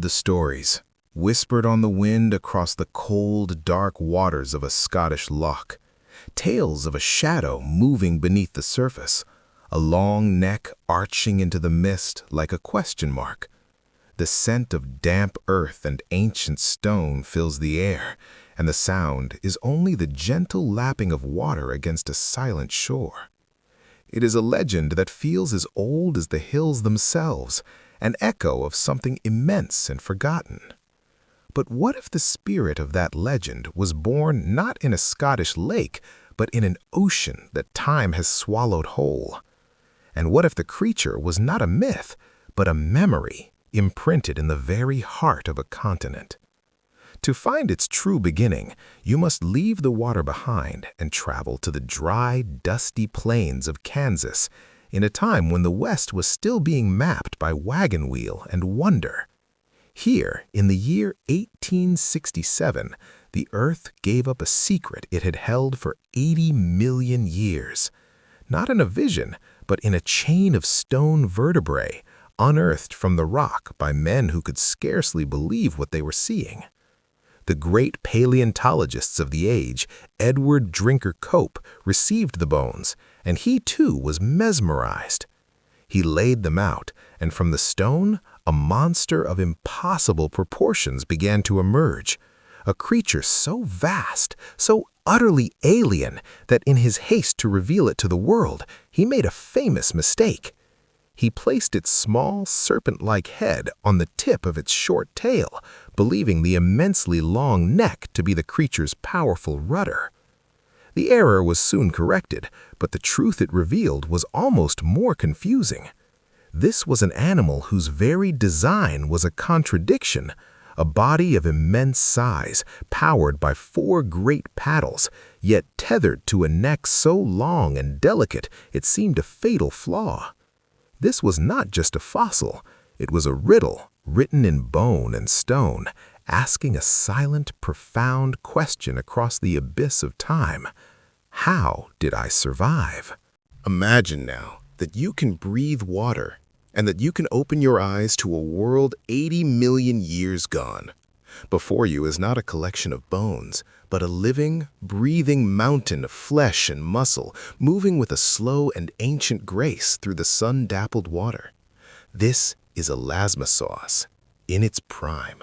The stories, whispered on the wind across the cold, dark waters of a Scottish loch. Tales of a shadow moving beneath the surface, a long neck arching into the mist like a question mark. The scent of damp earth and ancient stone fills the air, and the sound is only the gentle lapping of water against a silent shore. It is a legend that feels as old as the hills themselves, an echo of something immense and forgotten. But what if the spirit of that legend was born not in a Scottish lake, but in an ocean that time has swallowed whole? And what if the creature was not a myth, but a memory imprinted in the very heart of a continent? To find its true beginning, you must leave the water behind and travel to the dry, dusty plains of Kansas, in a time when the West was still being mapped by wagon wheel and wonder. Here, in the year 1867, the Earth gave up a secret it had held for 80 million years. Not in a vision, but in a chain of stone vertebrae, unearthed from the rock by men who could scarcely believe what they were seeing. The great paleontologists of the age, Edward Drinker Cope, received the bones, and he too was mesmerized. He laid them out, and from the stone, a monster of impossible proportions began to emerge, a creature so vast, so utterly alien, that in his haste to reveal it to the world, he made a famous mistake. He placed its small, serpent-like head on the tip of its short tail, believing the immensely long neck to be the creature's powerful rudder. The error was soon corrected, but the truth it revealed was almost more confusing. This was an animal whose very design was a contradiction, a body of immense size, powered by 4 great paddles, yet tethered to a neck so long and delicate it seemed a fatal flaw. This was not just a fossil, it was a riddle written in bone and stone, asking a silent, profound question across the abyss of time. How did I survive? Imagine now that you can breathe water and that you can open your eyes to a world 80 million years gone. Before you is not a collection of bones, but a living, breathing mountain of flesh and muscle, moving with a slow and ancient grace through the sun-dappled water. This is Elasmosaurus, in its prime.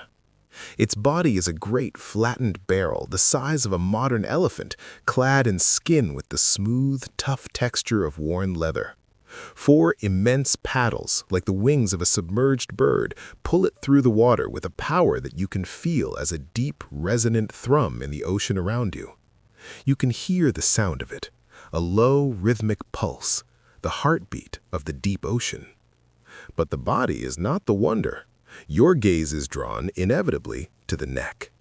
Its body is a great flattened barrel the size of a modern elephant, clad in skin with the smooth, tough texture of worn leather. 4 immense paddles, like the wings of a submerged bird, pull it through the water with a power that you can feel as a deep, resonant thrum in the ocean around you. You can hear the sound of it, a low, rhythmic pulse, the heartbeat of the deep ocean. But the body is not the wonder. Your gaze is drawn, inevitably, to the neck.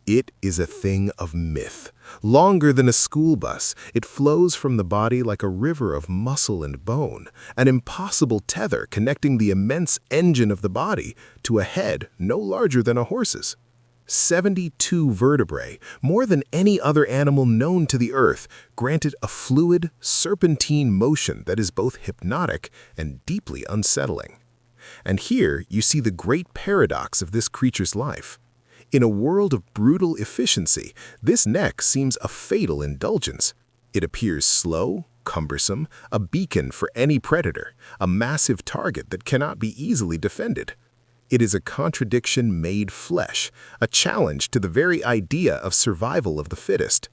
It is a thing of myth. Longer than a school bus, it flows from the body like a river of muscle and bone, an impossible tether connecting the immense engine of the body to a head no larger than a horse's. 72 vertebrae, more than any other animal known to the earth, granted a fluid, serpentine motion that is both hypnotic and deeply unsettling. And here you see the great paradox of this creature's life. In a world of brutal efficiency, this neck seems a fatal indulgence. It appears slow, cumbersome, a beacon for any predator, a massive target that cannot be easily defended. It is a contradiction made flesh, a challenge to the very idea of survival of the fittest.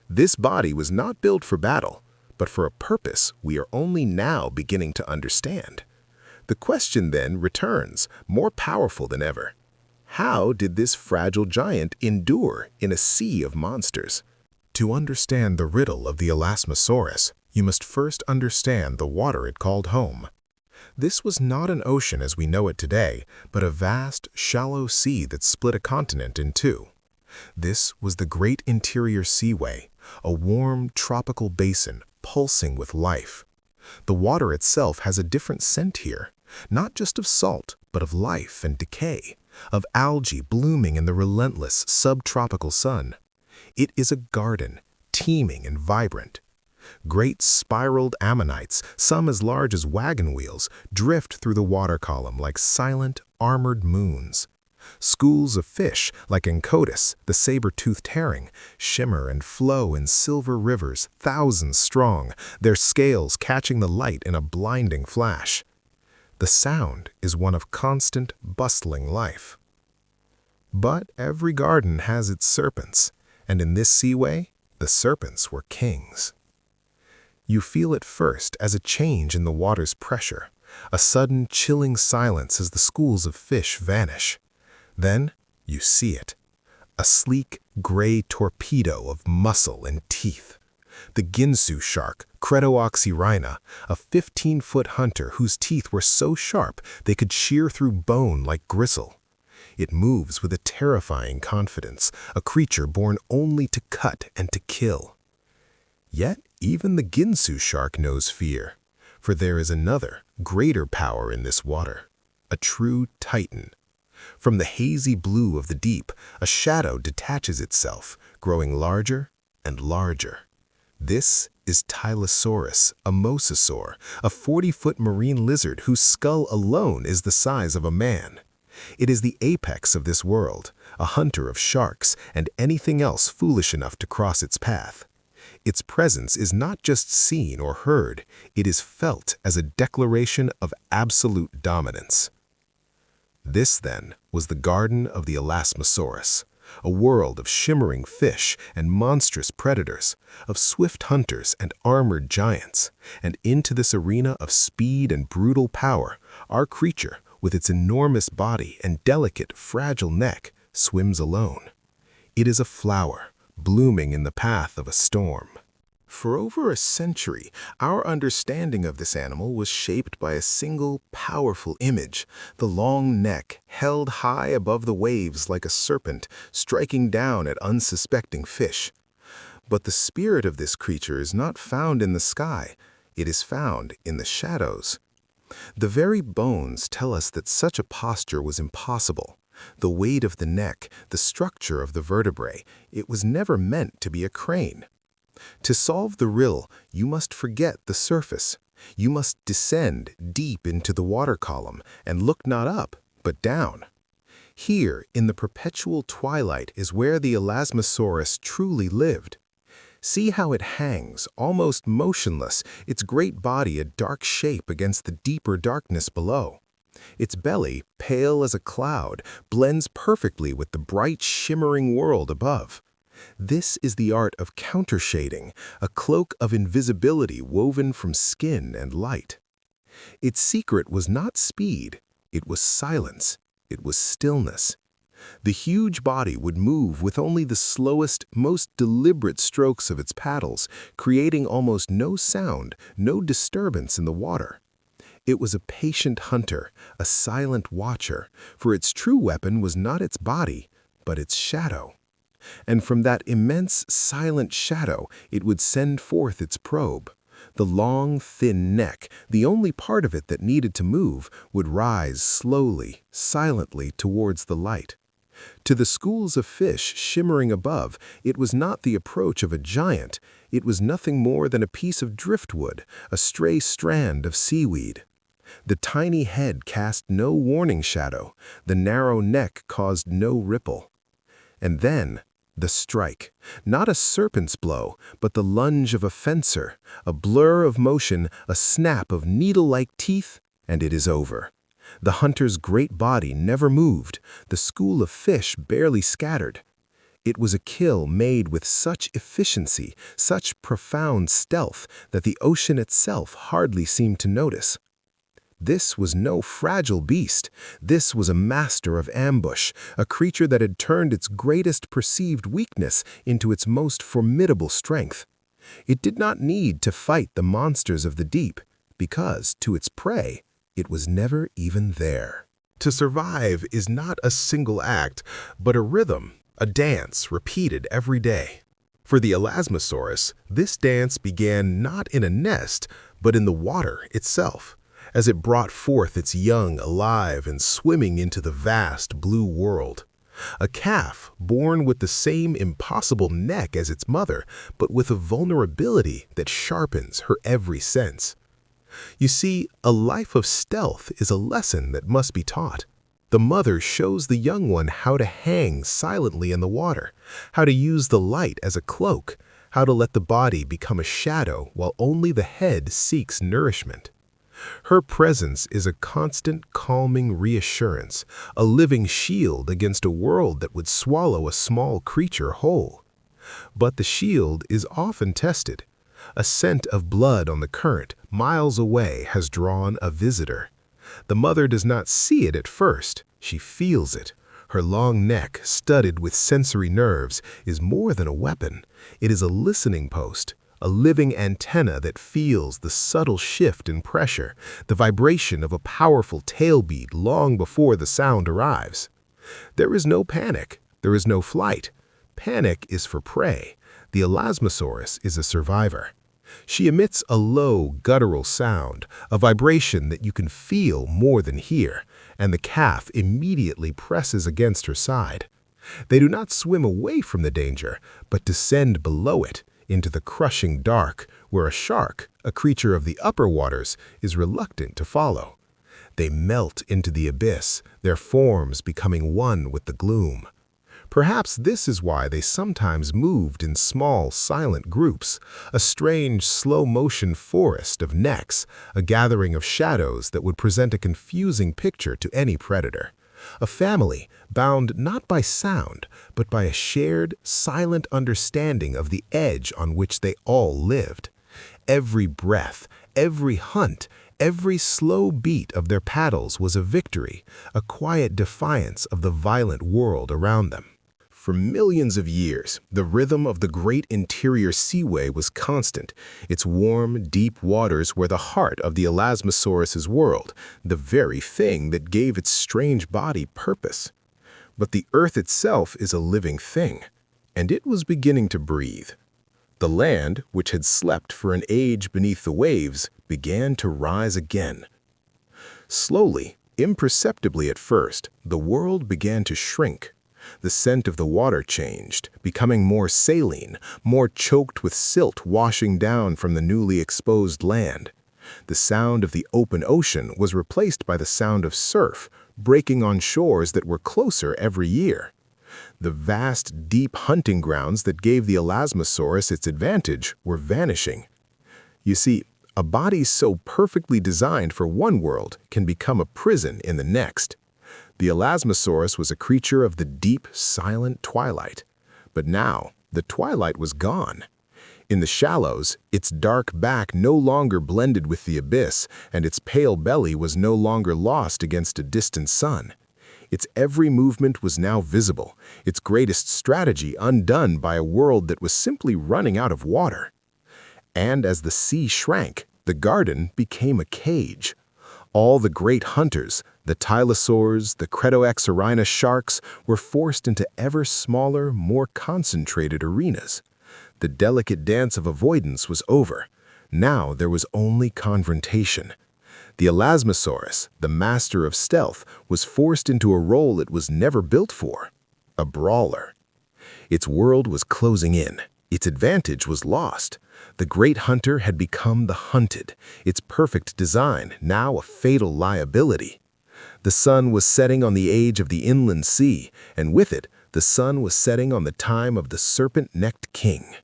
This body was not built for battle, but for a purpose we are only now beginning to understand. The question then returns, more powerful than ever. How did this fragile giant endure in a sea of monsters? To understand the riddle of the Elasmosaurus, you must first understand the water it called home. This was not an ocean as we know it today, but a vast, shallow sea that split a continent in two. This was the Great Interior Seaway, a warm, tropical basin pulsing with life. The water itself has a different scent here, not just of salt, but of life and decay, of algae blooming in the relentless subtropical sun. It is a garden, teeming and vibrant. Great spiraled ammonites, some as large as wagon wheels, drift through the water column like silent, armored moons. Schools of fish, like Encotis, the saber-toothed herring, shimmer and flow in silver rivers thousands strong, their scales catching the light in a blinding flash. The sound is one of constant, bustling life. But every garden has its serpents, and in this seaway, the serpents were kings. You feel it first as a change in the water's pressure, a sudden chilling silence as the schools of fish vanish. Then you see it, a sleek, gray torpedo of muscle and teeth. The Ginsu shark, Cretooxyrhina, a 15-foot hunter whose teeth were so sharp they could shear through bone like gristle. It moves with a terrifying confidence, a creature born only to cut and to kill. Yet even the Ginsu shark knows fear, for there is another, greater power in this water, a true titan. From the hazy blue of the deep, a shadow detaches itself, growing larger and larger. This is Tylosaurus, a mosasaur, a 40-foot marine lizard whose skull alone is the size of a man. It is the apex of this world, a hunter of sharks and anything else foolish enough to cross its path. Its presence is not just seen or heard, it is felt as a declaration of absolute dominance. This, then, was the garden of the Elasmosaurus, a world of shimmering fish and monstrous predators, of swift hunters and armored giants, and into this arena of speed and brutal power, our creature, with its enormous body and delicate, fragile neck, swims alone. It is a flower, blooming in the path of a storm. For over a century, our understanding of this animal was shaped by a single, powerful image, the long neck held high above the waves like a serpent, striking down at unsuspecting fish. But the spirit of this creature is not found in the sky, it is found in the shadows. The very bones tell us that such a posture was impossible. The weight of the neck, the structure of the vertebrae, it was never meant to be a crane. To solve the riddle, you must forget the surface. You must descend deep into the water column and look not up, but down. Here, in the perpetual twilight, is where the Elasmosaurus truly lived. See how it hangs, almost motionless, its great body a dark shape against the deeper darkness below. Its belly, pale as a cloud, blends perfectly with the bright, shimmering world above. This is the art of countershading, a cloak of invisibility woven from skin and light. Its secret was not speed, it was silence, it was stillness. The huge body would move with only the slowest, most deliberate strokes of its paddles, creating almost no sound, no disturbance in the water. It was a patient hunter, a silent watcher, for its true weapon was not its body, but its shadow. And from that immense, silent shadow, it would send forth its probe. The long, thin neck, the only part of it that needed to move, would rise slowly, silently towards the light. To the schools of fish shimmering above, it was not the approach of a giant, it was nothing more than a piece of driftwood, a stray strand of seaweed. The tiny head cast no warning shadow, the narrow neck caused no ripple. And then, the strike, not a serpent's blow, but the lunge of a fencer, a blur of motion, a snap of needle-like teeth, and it is over. The hunter's great body never moved, the school of fish barely scattered. It was a kill made with such efficiency, such profound stealth, that the ocean itself hardly seemed to notice. This was no fragile beast. This was a master of ambush, a creature that had turned its greatest perceived weakness into its most formidable strength. It did not need to fight the monsters of the deep, because, to its prey, it was never even there. To survive is not a single act, but a rhythm, a dance repeated every day. For the Elasmosaurus, this dance began not in a nest, but in the water itself, as it brought forth its young alive and swimming into the vast blue world. A calf born with the same impossible neck as its mother, but with a vulnerability that sharpens her every sense. You see, a life of stealth is a lesson that must be taught. The mother shows the young one how to hang silently in the water, how to use the light as a cloak, how to let the body become a shadow while only the head seeks nourishment. Her presence is a constant calming reassurance, a living shield against a world that would swallow a small creature whole. But the shield is often tested. A scent of blood on the current, miles away, has drawn a visitor. The mother does not see it at first, she feels it. Her long neck, studded with sensory nerves, is more than a weapon. It is a listening post, a living antenna that feels the subtle shift in pressure, the vibration of a powerful tailbeat long before the sound arrives. There is no panic, there is no flight. Panic is for prey. The Elasmosaurus is a survivor. She emits a low, guttural sound, a vibration that you can feel more than hear, and the calf immediately presses against her side. They do not swim away from the danger, but descend below it, into the crushing dark, where a shark, a creature of the upper waters, is reluctant to follow. They melt into the abyss, their forms becoming one with the gloom. Perhaps this is why they sometimes moved in small, silent groups, a strange, slow-motion forest of necks, a gathering of shadows that would present a confusing picture to any predator. A family bound not by sound, but by a shared, silent understanding of the edge on which they all lived. Every breath, every hunt, every slow beat of their paddles was a victory, a quiet defiance of the violent world around them. For millions of years, the rhythm of the great interior seaway was constant. Its warm, deep waters were the heart of the Elasmosaurus's world, the very thing that gave its strange body purpose. But the earth itself is a living thing, and it was beginning to breathe. The land, which had slept for an age beneath the waves, began to rise again. Slowly, imperceptibly at first, the world began to shrink. The scent of the water changed, becoming more saline, more choked with silt washing down from the newly exposed land. The sound of the open ocean was replaced by the sound of surf, breaking on shores that were closer every year. The vast, deep hunting grounds that gave the Elasmosaurus its advantage were vanishing. You see, a body so perfectly designed for one world can become a prison in the next. The Elasmosaurus was a creature of the deep, silent twilight. But now, the twilight was gone. In the shallows, its dark back no longer blended with the abyss, and its pale belly was no longer lost against a distant sun. Its every movement was now visible, its greatest strategy undone by a world that was simply running out of water. And as the sea shrank, the garden became a cage. All the great hunters, the Tylosaurs, the Cretoxorhinus sharks, were forced into ever smaller, more concentrated arenas. The delicate dance of avoidance was over. Now there was only confrontation. The Elasmosaurus, the master of stealth, was forced into a role it was never built for, a brawler. Its world was closing in. Its advantage was lost. The great hunter had become the hunted, its perfect design now a fatal liability. The sun was setting on the age of the inland sea, and with it, the sun was setting on the time of the serpent-necked king.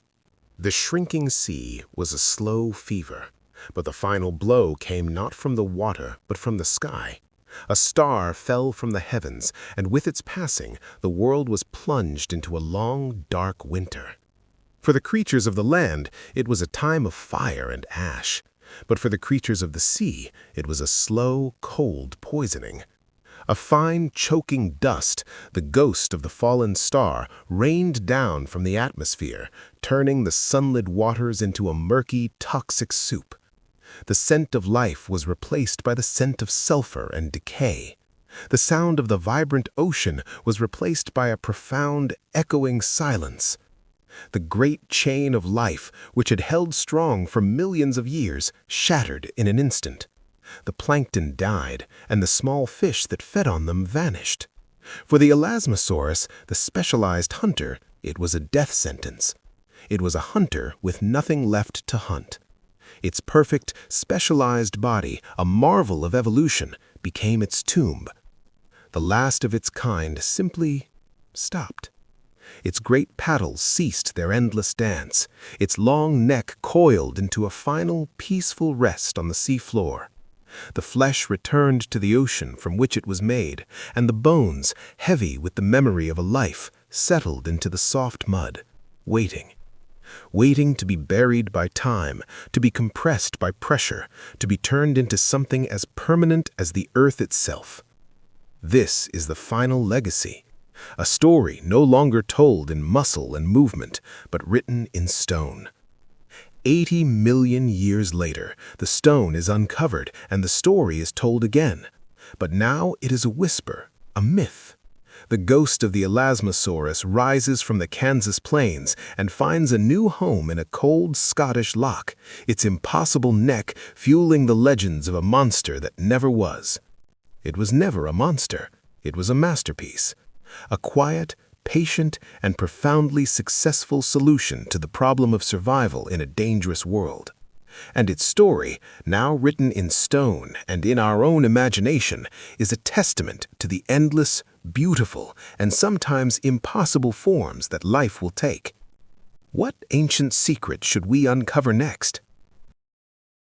The shrinking sea was a slow fever, but the final blow came not from the water, but from the sky. A star fell from the heavens, and with its passing, the world was plunged into a long, dark winter. For the creatures of the land, it was a time of fire and ash. But for the creatures of the sea, it was a slow, cold poisoning. A fine, choking dust, the ghost of the fallen star, rained down from the atmosphere, turning the sunlit waters into a murky, toxic soup. The scent of life was replaced by the scent of sulfur and decay. The sound of the vibrant ocean was replaced by a profound, echoing silence. The great chain of life, which had held strong for millions of years, shattered in an instant. The plankton died, and the small fish that fed on them vanished. For the Elasmosaurus, the specialized hunter, it was a death sentence. It was a hunter with nothing left to hunt. Its perfect, specialized body, a marvel of evolution, became its tomb. the last of its kind, simply stopped. Its great paddles ceased their endless dance. Its long neck coiled into a final, peaceful rest on the seafloor. The flesh returned to the ocean from which it was made, and the bones, heavy with the memory of a life, settled into the soft mud, waiting to be buried by time, to be compressed by pressure, to be turned into something as permanent as the earth itself. This is the final legacy, a story no longer told in muscle and movement, but written in stone. 80 million years later, the stone is uncovered and the story is told again. But now it is a whisper, a myth. The ghost of the Elasmosaurus rises from the Kansas plains and finds a new home in a cold Scottish loch, its impossible neck fueling the legends of a monster that never was. It was never a monster. It was a masterpiece. A quiet, patient, and profoundly successful solution to the problem of survival in a dangerous world. And its story, now written in stone and in our own imagination, is a testament to the endless, beautiful, and sometimes impossible forms that life will take. What ancient secret should we uncover next?